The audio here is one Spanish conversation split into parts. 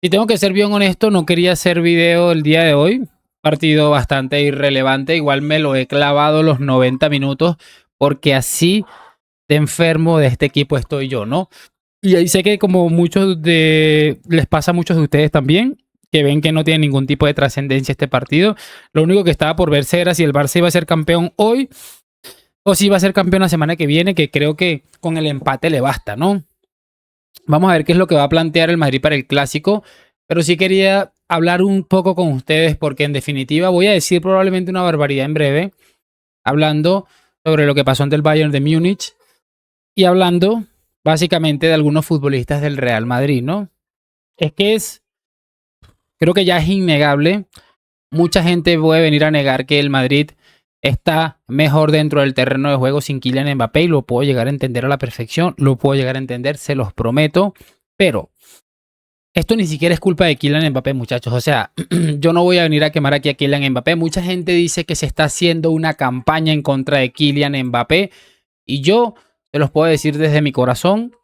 Si tengo que ser bien honesto, no quería hacer video el día de hoy. Partido bastante irrelevante. Igual me lo he clavado los 90 minutos porque así de enfermo de este equipo estoy yo, ¿no? Y ahí sé que como les pasa a muchos de ustedes también, que ven que no tiene ningún tipo de trascendencia este partido. Lo único que estaba por verse era si el Barça iba a ser campeón hoy o si iba a ser campeón la semana que viene, que creo que con el empate le basta, ¿no? Vamos a ver qué es lo que va a plantear el Madrid para el clásico, pero sí quería hablar un poco con ustedes porque en definitiva voy a decir probablemente una barbaridad en breve, hablando sobre lo que pasó ante el Bayern de Múnich y hablando básicamente de algunos futbolistas del Real Madrid, ¿no? Es que creo que ya es innegable, mucha gente puede venir a negar que el Madrid está mejor dentro del terreno de juego sin Kylian Mbappé y lo puedo llegar a entender a la perfección, lo puedo llegar a entender, se los prometo, pero esto ni siquiera es culpa de Kylian Mbappé, muchachos. O sea, yo no voy a venir a quemar aquí a Kylian Mbappé. Mucha gente dice que se está haciendo una campaña en contra de Kylian Mbappé y yo se los puedo decir desde mi corazón,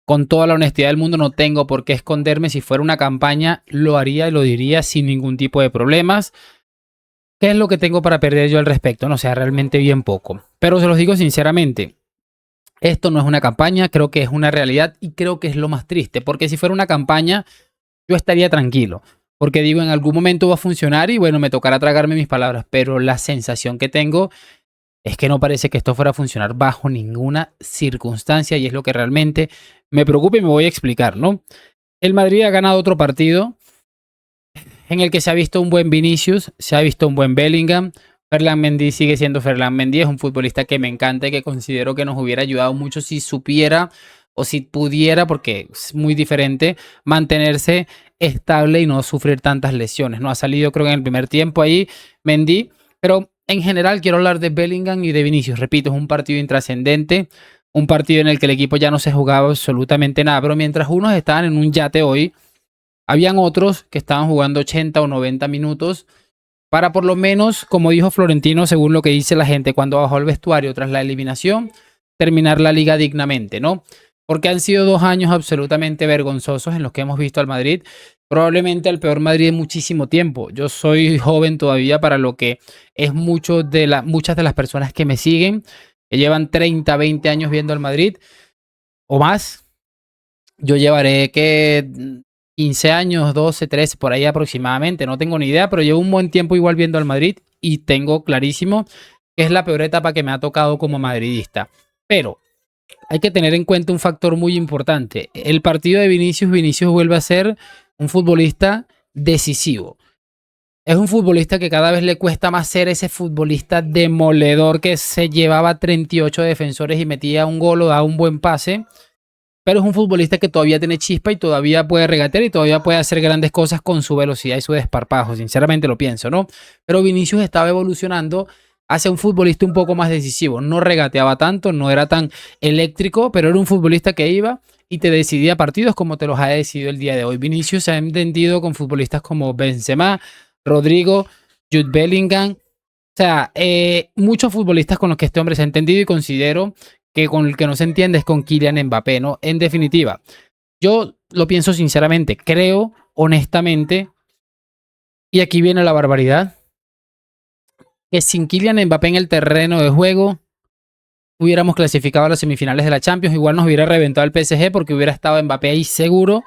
con toda la honestidad del mundo, no tengo por qué esconderme. Si fuera una campaña, lo haría y lo diría sin ningún tipo de problemas. ¿Qué es lo que tengo para perder yo al respecto? No sé, realmente bien poco. Pero se los digo sinceramente, esto no es una campaña, creo que es una realidad y creo que es lo más triste, porque si fuera una campaña, yo estaría tranquilo, porque digo, en algún momento va a funcionar y bueno, me tocará tragarme mis palabras, pero la sensación que tengo es que no parece que esto fuera a funcionar bajo ninguna circunstancia y es lo que realmente me preocupa y me voy a explicar, ¿no? El Madrid ha ganado otro partido en el que se ha visto un buen Vinicius, se ha visto un buen Bellingham. Ferland Mendy sigue siendo Ferland Mendy, es un futbolista que me encanta y que considero que nos hubiera ayudado mucho si supiera o si pudiera, porque es muy diferente, mantenerse estable y no sufrir tantas lesiones. No ha salido, creo que en el primer tiempo ahí Mendy, pero en general quiero hablar de Bellingham y de Vinicius. Repito, es un partido intrascendente, un partido en el que el equipo ya no se jugaba absolutamente nada, pero mientras unos estaban en un yate hoy, habían otros que estaban jugando 80 o 90 minutos para por lo menos, como dijo Florentino, según lo que dice la gente cuando bajó al vestuario tras la eliminación, terminar la liga dignamente, ¿no? Porque han sido 2 años absolutamente vergonzosos en los que hemos visto al Madrid, probablemente el peor Madrid de muchísimo tiempo. Yo soy joven todavía para lo que es muchas de las personas que me siguen, que llevan 30, 20 años viendo al Madrid o más. Yo llevaré que 15 años, 12, 13, por ahí aproximadamente, no tengo ni idea, pero llevo un buen tiempo igual viendo al Madrid y tengo clarísimo que es la peor etapa que me ha tocado como madridista. Pero hay que tener en cuenta un factor muy importante. El partido de Vinicius vuelve a ser un futbolista decisivo. Es un futbolista que cada vez le cuesta más ser ese futbolista demoledor que se llevaba 38 defensores y metía un gol o daba un buen pase, pero es un futbolista que todavía tiene chispa y todavía puede regatear y todavía puede hacer grandes cosas con su velocidad y su desparpajo, sinceramente lo pienso, ¿no? Pero Vinicius estaba evolucionando hacia un futbolista un poco más decisivo, no regateaba tanto, no era tan eléctrico, pero era un futbolista que iba y te decidía partidos como te los ha decidido el día de hoy. Vinicius se ha entendido con futbolistas como Benzema, Rodrigo, Jude Bellingham, o sea, muchos futbolistas con los que este hombre se ha entendido y considero que con el que no se entiende es con Kylian Mbappé, ¿no? En definitiva, yo lo pienso sinceramente, creo honestamente, y aquí viene la barbaridad, que sin Kylian Mbappé en el terreno de juego hubiéramos clasificado a las semifinales de la Champions, igual nos hubiera reventado el PSG porque hubiera estado Mbappé ahí seguro,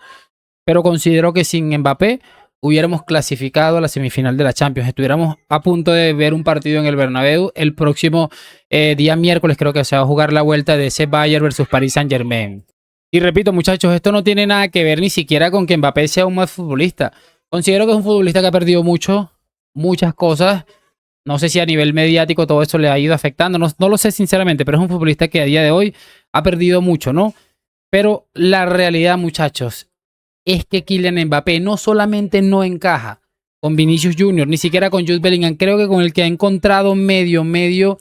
pero considero que sin Mbappé hubiéramos clasificado a la semifinal de la Champions. Estuviéramos a punto de ver un partido en el Bernabéu el próximo día miércoles, creo que se va a jugar la vuelta de ese Bayern versus Paris Saint-Germain. Y repito, muchachos, esto no tiene nada que ver ni siquiera con que Mbappé sea un mal futbolista. Considero que es un futbolista que ha perdido muchas cosas. No sé si a nivel mediático todo eso le ha ido afectando. No lo sé sinceramente, pero es un futbolista que a día de hoy ha perdido mucho, ¿no? Pero la realidad, muchachos, es que Kylian Mbappé no solamente no encaja con Vinicius Junior, ni siquiera con Jude Bellingham, creo que con el que ha encontrado medio,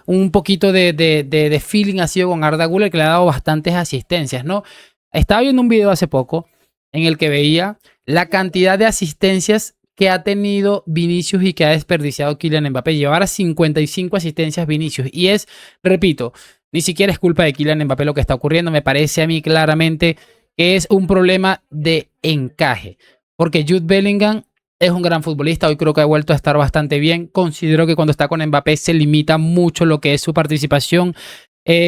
un poquito de feeling ha sido con Arda Güler, que le ha dado bastantes asistencias, ¿no? Estaba viendo un video hace poco en el que veía la cantidad de asistencias que ha tenido Vinicius y que ha desperdiciado Kylian Mbappé. Llevar a 55 asistencias Vinicius. Y repito, ni siquiera es culpa de Kylian Mbappé lo que está ocurriendo. Me parece a mí claramente que es un problema de encaje. Porque Jude Bellingham es un gran futbolista, hoy creo que ha vuelto a estar bastante bien. Considero que cuando está con Mbappé se limita mucho lo que es su participación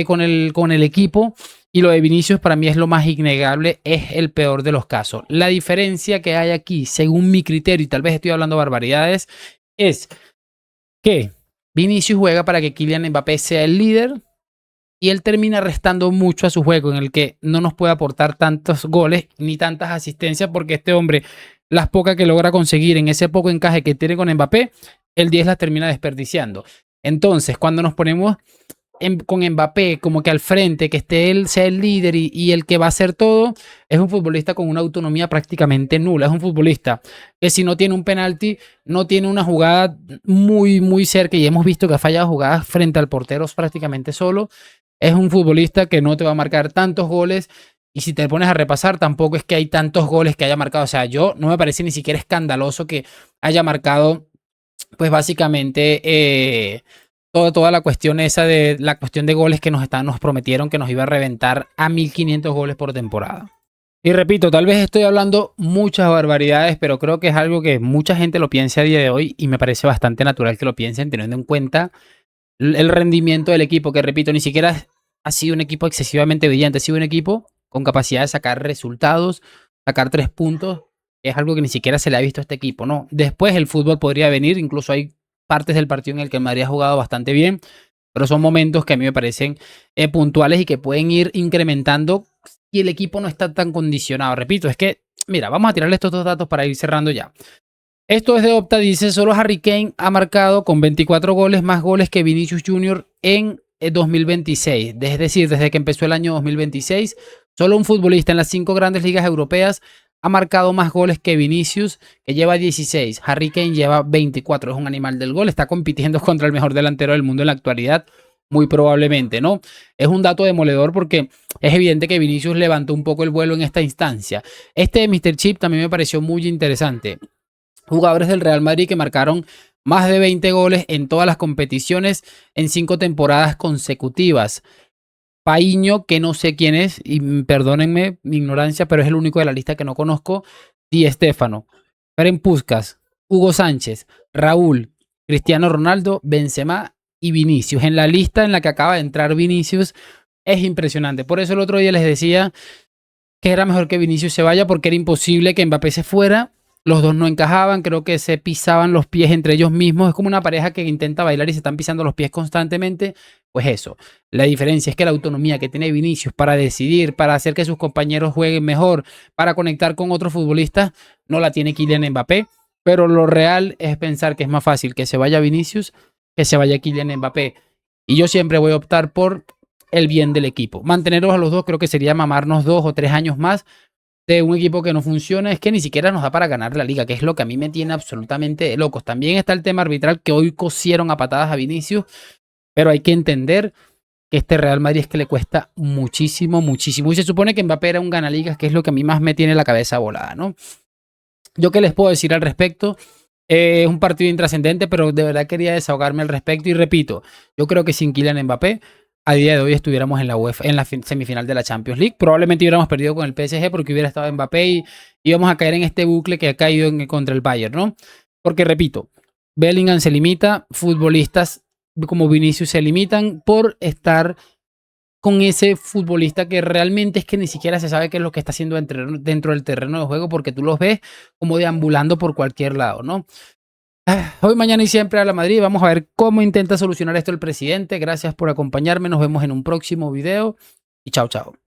con el equipo. Y lo de Vinicius para mí es lo más innegable, es el peor de los casos. La diferencia que hay aquí, según mi criterio, y tal vez estoy hablando barbaridades, es que Vinicius juega para que Kylian Mbappé sea el líder y él termina restando mucho a su juego en el que no nos puede aportar tantos goles ni tantas asistencias porque este hombre, las pocas que logra conseguir en ese poco encaje que tiene con Mbappé, el 10 las termina desperdiciando. Entonces, cuando nos ponemos con Mbappé como que al frente, que esté él, sea el líder y el que va a hacer todo, es un futbolista con una autonomía prácticamente nula. Es un futbolista que si no tiene un penalti, no tiene una jugada muy cerca y hemos visto que ha fallado jugadas frente al portero prácticamente solo. Es un futbolista que no te va a marcar tantos goles y si te pones a repasar, tampoco es que hay tantos goles que haya marcado. O sea, yo no me parece ni siquiera escandaloso que haya marcado, pues básicamente toda la cuestión esa de la cuestión de goles que nos prometieron que nos iba a reventar a 1500 goles por temporada. Y repito, tal vez estoy hablando muchas barbaridades, pero creo que es algo que mucha gente lo piensa a día de hoy y me parece bastante natural que lo piensen teniendo en cuenta el rendimiento del equipo, que repito, ni siquiera ha sido un equipo excesivamente brillante, ha sido un equipo con capacidad de sacar resultados, sacar 3 puntos, es algo que ni siquiera se le ha visto a este equipo, ¿no? Después el fútbol podría venir, incluso hay partes del partido en el que el Madrid ha jugado bastante bien, pero son momentos que a mí me parecen puntuales y que pueden ir incrementando y el equipo no está tan condicionado. Repito, es que, mira, vamos a tirarle estos dos datos para ir cerrando ya. Esto es de Opta, dice, solo Harry Kane ha marcado con 24 goles más goles que Vinicius Jr. en 2026. Es decir, desde que empezó el año 2026, solo un futbolista en las 5 grandes ligas europeas ha marcado más goles que Vinicius, que lleva 16. Harry Kane lleva 24. Es un animal del gol. Está compitiendo contra el mejor delantero del mundo en la actualidad, muy probablemente, ¿no? Es un dato demoledor porque es evidente que Vinicius levantó un poco el vuelo en esta instancia. Este de Mr. Chip también me pareció muy interesante. Jugadores del Real Madrid que marcaron más de 20 goles en todas las competiciones en 5 temporadas consecutivas. Paíño, que no sé quién es, y perdónenme mi ignorancia, pero es el único de la lista que no conozco. Di Stéfano, Ferenc Puskás, Hugo Sánchez, Raúl, Cristiano Ronaldo, Benzema y Vinicius. En la lista en la que acaba de entrar Vinicius es impresionante. Por eso el otro día les decía que era mejor que Vinicius se vaya porque era imposible que Mbappé se fuera. Los dos no encajaban, creo que se pisaban los pies entre ellos mismos. Es como una pareja que intenta bailar y se están pisando los pies constantemente. Pues eso, la diferencia es que la autonomía que tiene Vinicius para decidir, para hacer que sus compañeros jueguen mejor, para conectar con otros futbolistas, no la tiene Kylian Mbappé. Pero lo real es pensar que es más fácil que se vaya Vinicius que se vaya Kylian Mbappé. Y yo siempre voy a optar por el bien del equipo. Mantenerlos a los dos creo que sería mamarnos 2 o 3 años más de un equipo que no funciona, es que ni siquiera nos da para ganar la liga, que es lo que a mí me tiene absolutamente de locos. También está el tema arbitral que hoy cosieron a patadas a Vinicius, pero hay que entender que este Real Madrid es que le cuesta muchísimo. Y se supone que Mbappé era un ganaligas, que es lo que a mí más me tiene la cabeza volada, ¿no? ¿Yo qué les puedo decir al respecto? Es un partido intrascendente, pero de verdad quería desahogarme al respecto y repito, yo creo que sin Kylian Mbappé a día de hoy estuviéramos en la UEFA, en la semifinal de la Champions League. Probablemente hubiéramos perdido con el PSG porque hubiera estado Mbappé y íbamos a caer en este bucle que ha caído contra el Bayern, ¿no? Porque repito, Bellingham se limita, futbolistas como Vinicius se limitan por estar con ese futbolista que realmente es que ni siquiera se sabe qué es lo que está haciendo dentro del terreno de juego porque tú los ves como deambulando por cualquier lado, ¿no? Hoy, mañana y siempre a la Madrid. Vamos a ver cómo intenta solucionar esto el presidente. Gracias por acompañarme. Nos vemos en un próximo video y chao, chao.